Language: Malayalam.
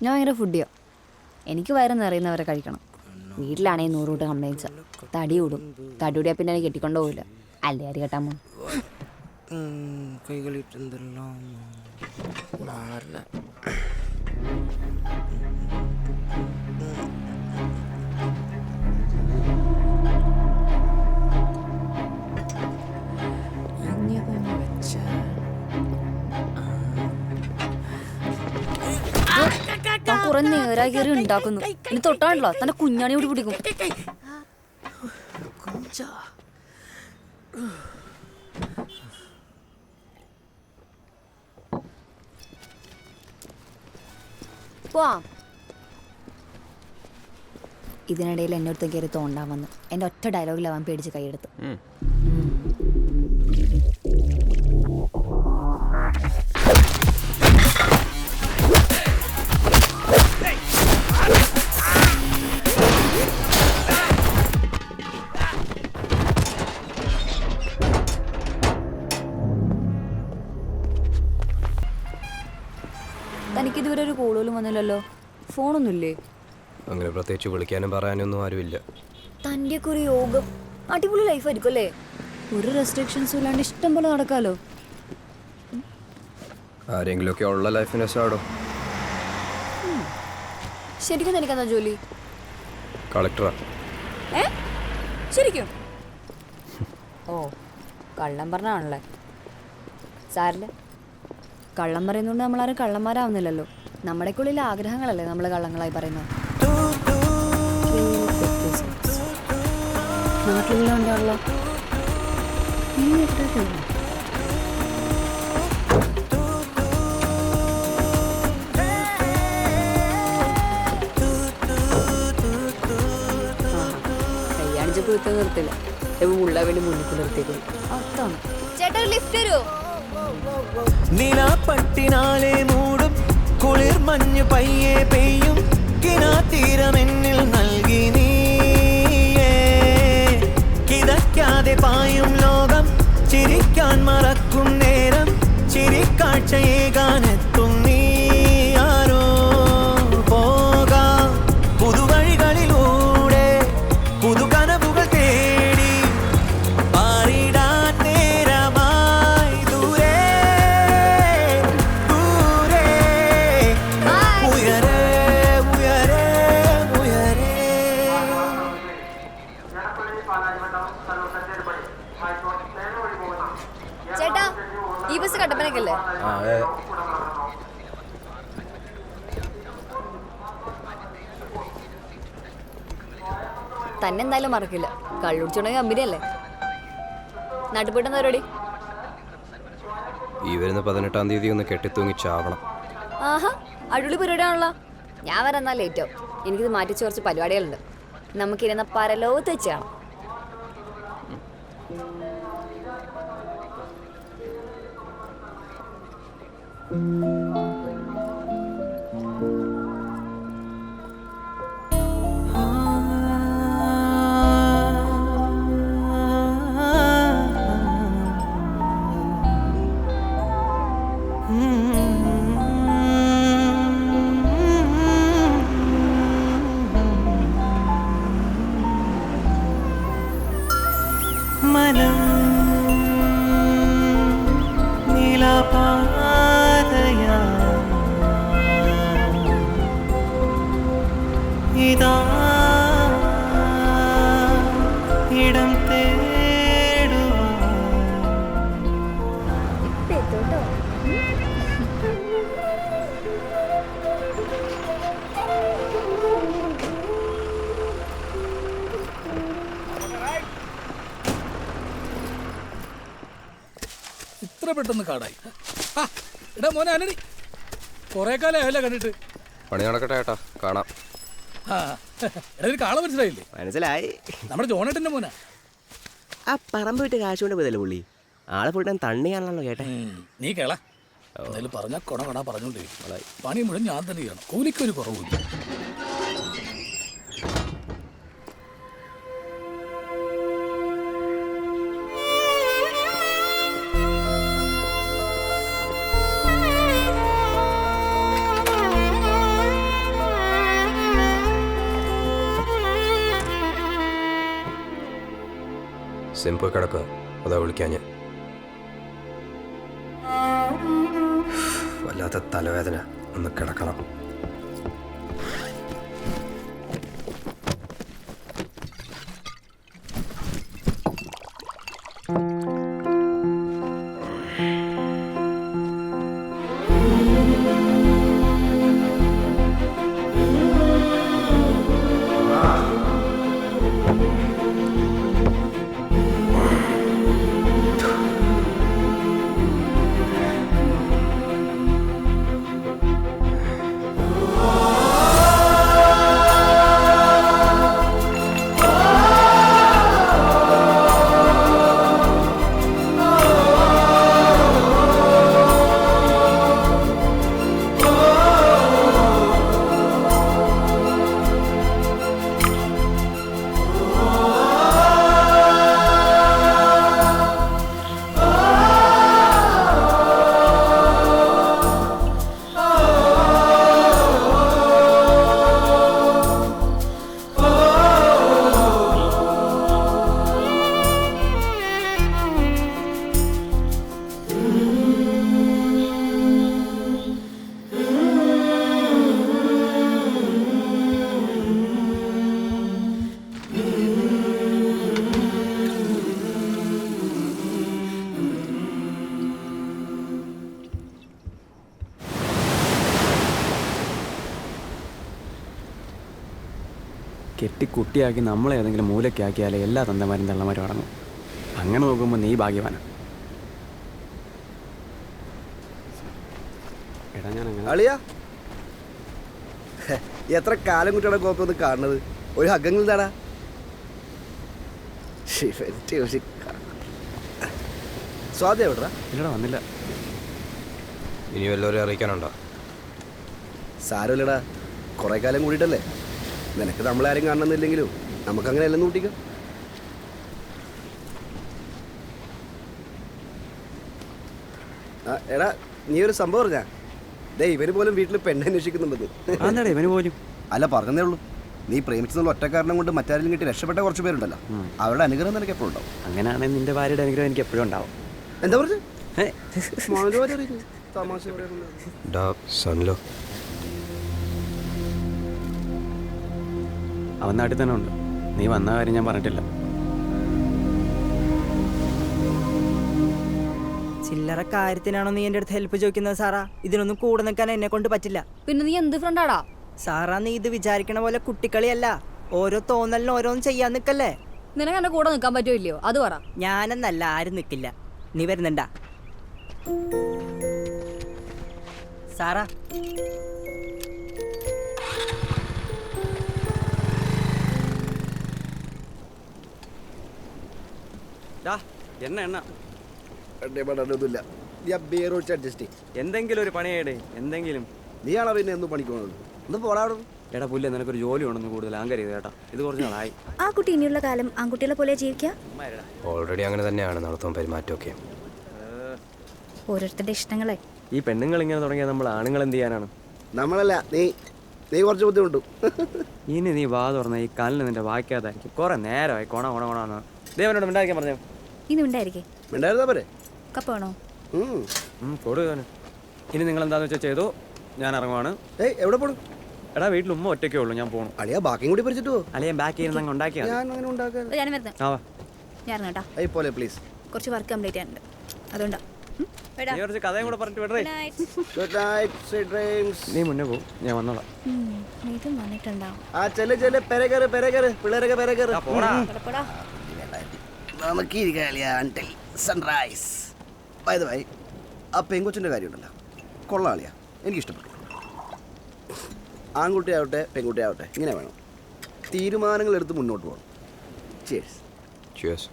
ഞാൻ ഭയങ്കര ഫുഡിയോ. എനിക്ക് വയറ് നിറയുന്നവരെ കഴിക്കണം. വീട്ടിലാണെങ്കിൽ 100 കൂട്ട് കംപ്ലൈൻസ്. തടി കൂടും. തടി കൂടിയാൽ പിന്നെ എനിക്ക് കെട്ടിക്കൊണ്ടു പോകില്ല. അല്ലേ അരി കെട്ടാൻ പോകും. കൈകളിട്ടെന്തെല്ലാം കുറെ നേരായി കയറി ഉണ്ടാക്കുന്നു. ഇനി തൊട്ടാണല്ലോ തന്റെ കുഞ്ഞാണി കൂടി പിടിക്കും. പോവാം. ഇതിനിടയിൽ എന്നെ അടുത്ത് കയറി തോണ്ടാൻ വന്നു. എൻ്റെ ഒറ്റ ഡയലോഗിൽ അവൻ പേടിച്ച് കൈയെടുത്തു. തനിക്കിതുവരെ ഒരു കോൾ പോലും വന്നില്ലല്ലോ. ഫോണൊന്നുമില്ലേ? അങ്ങനെ പ്രത്യേകിച്ച് വിളിക്കാനും പറയാനൊന്നും ആരുമില്ല. തൻ്റെയൊക്കെ ഒരു യോഗം. അടിപൊളി ലൈഫായിരിക്കും അല്ലേ? ഒരു റെസ്ട്രിക്ഷൻസും ഇല്ലാണ്ട് ഇഷ്ടം പോലെ നടക്കാലോ. ആരെങ്കിലുമൊക്കെ ഉള്ള ലൈഫിന് രസമാടോ. ശരിക്കും തനിക്കെന്താ ജോലി? കളക്ടറാ. ശരിക്കും? ഓ, കള്ളം പറഞ്ഞാണല്ലേ. സാറില്ല, കള്ളം പറയുന്നതുകൊണ്ട് നമ്മളാരും കള്ളന്മാരാവുന്നില്ലല്ലോ. നമ്മുടെയൊക്കെ ഉള്ളിലെ ആഗ്രഹങ്ങളല്ലേ നമ്മൾ കള്ളങ്ങളായി പറയുന്നത്. നാട്ടിലുണ്ടല്ലോ. കയ്യാണിച്ചപ്പോ ഇത്ത നിർത്തില്ല. ഉള്ള വേണ്ടി മുന്നിൽ നിർത്തിയേക്കും. അതാണ് ചേട്ടാ. ലിഫ്റ്റ് തരുമോ? നിലാപ്പട്ടിനാലെ മൂടും കുളിർ മഞ്ഞ് പയ്യെ പെയ്യും കിനാതീരമെന്നിൽ നൽകി നീയേ. കിതയ്ക്കാതെ പായും ലോകം ചിരിക്കാൻ മറക്കും നേരം ചിരിക്കാഴ്ചയേകാനെത്തും നീ. ആരോ പോകാം പുതുവഴികളിലൂടെ പുതുകനവുകൾ തേടി പാറിടാൻ നേരമായി ദൂരെ ദൂരെ ഉയരെ ഉയരെ ഉയരെ. ചേട്ടാ, ഈ ബസ് കട്ടപ്പനക്കല്ലേ? തന്നെ എന്തായാലും മറക്കില്ല. കള്ളുടിച്ചോണ്ടെങ്കിൽ കമ്പനിയല്ലേ. നാട്ടിൽ പോയിട്ട് എന്താ പരിപാടി? ഈ വരുന്ന 18-ാം തീയതി ഒന്ന് കെട്ടിത്തൂങ്ങി ചാവണം. ആഹാ, അടിപൊളി പരിപാടിയാണല്ലോ. ഞാൻ വരെ എന്നാൽ ലേറ്റോ. എനിക്കിത് മാറ്റിച്ച് കുറച്ച് പരിപാടികളുണ്ട്. നമുക്കിരുന്ന പരലോകത്ത് വെച്ച് കാണാം. മനം നീലപാതയാ ഇതാ ഇടം തേടുവാ. ഇത്ര പെട്ടെന്ന് കാടായി. എടാ മോനെ അനടി, കൊറേ കാലം ആയല്ലേ കണ്ടിട്ട്. പണി നടക്കട്ടെ ഏട്ടാ, കാണാം. എടാ കാള മനസ്സിലായില്ലേ? മനസ്സിലായി. നമ്മുടെ ജോണേട്ടന്റെ മോനാ. ആ പറമ്പ് വിട്ട് കാശ് കൊണ്ട് പോയതല്ലേ പുള്ളി. ആളെ ഫുൾ ടൈം തണ്ണിയാണല്ലോ കേട്ടെ. നീ കേള എന്തായാലും പറഞ്ഞ കൊണ കൊണ പറഞ്ഞോണ്ടിരിക്കും. പണി മുഴുവൻ ഞാൻ തന്നെ ചെയ്യണം. കൂലിക്കൊരു കുറവില്ല. സിമ്പിൾ കിടക്കുക, അതാ വിളിക്കാൻ ഞാൻ. വല്ലാത്ത തലവേദന, ഒന്ന് കിടക്കണം. കെട്ടിക്കുട്ടിയാക്കി നമ്മളെ ഏതെങ്കിലും മൂലയ്ക്കാക്കിയാലേ എല്ലാ തന്തമാരും തള്ളമാരും അടങ്ങും. അങ്ങനെ നോക്കുമ്പോൾ നീ ഭാഗ്യവാനാണ്. എടാ ഞാൻ അങ്ങനെ അളിയാ, എത്ര കാലം കുട്ടിയുടെ കോപ്പ ഒന്ന് കാണുന്നത്. ഒരു ഹഗ്ഗങ്ങൾ താടാ. സ്വാതി എവിടാ? ഇല്ലടാ വന്നില്ല. ഇനി വല്ലവരും അറിയിക്കാനുണ്ടോ? സാരമില്ലടാ, കുറെ കാലം കൂടിയിട്ടല്ലേ. നിനക്ക് നമ്മളാരും കാണണമെന്നില്ലെങ്കിലും നമുക്കങ്ങനെ എല്ലാം കൂട്ടിക്കാം. എടാ, നീ ഒരു സംഭവം പറഞ്ഞാ, ദേ ഇവര് പോലും വീട്ടിൽ പെണ്ണന്വേഷിക്കുന്നുണ്ടെന്ന്. അതെന്താടേ ഇവന് പോലും? അല്ല, പറഞ്ഞതേ ഉള്ളൂ. നീ പ്രേമിച്ചെന്നുള്ള ഒറ്റ കാരണം കൊണ്ട് മറ്റാരെങ്കിലും കിട്ടി രക്ഷപ്പെട്ട കുറച്ച് പേരുണ്ടല്ലോ. അവരുടെ അനുഗ്രഹം നിനക്ക് എപ്പോഴും ഉണ്ടാവും. അങ്ങനെയാണെങ്കിൽ നിന്റെ ഭാര്യയുടെ അനുഗ്രഹം എനിക്ക് എപ്പോഴും ഉണ്ടാവും. എന്താ പറഞ്ഞു? തമാശ ഡാ സൺലോ, അവൻ നാട്ടിൽ തന്നെ ഉണ്ട്. നീ വന്ന കാര്യം ഞാൻ പറഞ്ഞിട്ടില്ല. ചില്ലറ കാര്യത്തിനാണോ നീ എൻ്റെ അടുത്ത് ഹെൽപ്പ് ചോദിക്കുന്നത് സാറാ? ഇതിനൊന്നും കൂടെ നിൽക്കാൻ എന്നെ കൊണ്ട് പറ്റില്ല. പിന്നെ നീ എന്ത് ഫ്രണ്ടാടാ? സാറാ, നീ ഇത് വിചാരിക്കണ പോലെ കുട്ടിക്കളിയല്ല. ഓരോ തോന്നലിനും ഓരോന്നും ചെയ്യാൻ നിൽക്കല്ലേ. നിനക്ക് എന്റെ കൂടെ നിൽക്കാൻ പറ്റുമോ ഇല്ലയോ അത് പറ. ഞാനെന്നല്ല, ആരും നിൽക്കില്ല. നീ വരുന്നുണ്ടാ സാറാ? എണ്ണ എണ്ണ ഒന്നുമില്ല. നീ ആ ബിയർ ഒഴിച്ച് അഡ്ജസ്റ്റ് ചെയ്യും. എന്തെങ്കിലും ഒരു പണിയേടേ, എന്തെങ്കിലും. നീയാണോ പിന്നെ എന്നും പണിക്കുന്നത്? ഒന്ന് പോടാ. എടാ പുല്ല, നിനക്കൊരു ജോലി ഉണ്ടെന്ന് കൂടുതൽ ആങ്കർ ചെയ്ത് കേട്ടാ. ഇത് കുറച്ച് നാളായി. ആ കുട്ടി ഇനിയുള്ള കാലം ആൺകുട്ടികളെ പോലെ ജീവിക്കാം. ഓൾറെഡി അങ്ങനെ തന്നെയാണ് നടത്തവും പെരുമാറ്റമൊക്കെ. ഓരോരുത്തരുടെ ഇഷ്ടങ്ങളെ. ഈ പെണ്ണുങ്ങൾ ഇങ്ങനെ തുടങ്ങിയാൽ നമ്മൾ ആണുങ്ങൾ എന്ത് ചെയ്യാനാണ്? നമ്മളല്ല, നീ കുറച്ച് ബുദ്ധിമുട്ടും. ഇനി നീ വാ തുറന്ന ഈ കാലിന് നിന്റെ വായിക്കാതായിരിക്കും. കുറെ നേരമായി കൊണ കൊണ കൊണാന്ന് ദേവനോട് മിണ്ടായിരിക്കാൻ പറഞ്ഞു. ഇനി ഉണ്ടായിരിക്കേ മിണ്ടായിരുന്നാ പോരെ? കപ്പ വേണോ? കൊടുക്കാന്. ഇനി നിങ്ങൾ എന്താന്ന് വെച്ചാൽ ചെയ്തോ, ഞാൻ ഇറങ്ങുവാണ്. ഏയ്, എവിടെ പോണു? എടാ വീട്ടിൽ ഉമ്മ ഒറ്റയ്ക്കേ ഉള്ളൂ, ഞാൻ പോണു. അളിയാ, ബാക്കിയും കൂടി പറിച്ചിട്ടോ? അല്ലെങ്കിൽ ബാക്ക് ചെയ്യുന്ന അങ്ങ് ഉണ്ടാക്കിയാ ഞാൻ അങ്ങനെ ഉണ്ടാക്കാൻ. ഞാൻ വരുന്നത്. ഞാൻ ഇറങ്ങട്ടാ, പോലെ പ്ലീസ്. കുറച്ച് വർക്ക് കംപ്ലീറ്റ് ചെയ്യാനുണ്ട്, അതുകൊണ്ടാ. നീ കുറച്ച് കഥയും കൂടെ പറഞ്ഞിട്ട് വിടറേ. Good night, sweet dreams. നീ മുന്നേ പോ, ഞാൻ വന്നോളാം. ഇതും വന്നിട്ടുണ്ടാവും. ആ ചെല്ല് പെരകറ് പിള്ളേരൊക്കെ പെരകറ്. നമുക്ക് ഇരിക്കാലിയാ സൺറൈസ്. ബൈ ദ വൈ, ആ പെൺകൊച്ചിൻ്റെ കാര്യമുണ്ടല്ലോ, കൊള്ളാളിയാ, എനിക്കിഷ്ടപ്പെട്ടു. ആൺകുട്ടിയാവട്ടെ പെൺകുട്ടിയാവട്ടെ ഇങ്ങനെ വേണം. തീരുമാനങ്ങൾ എടുത്ത് മുന്നോട്ട് പോകണം. Cheers. Cheers.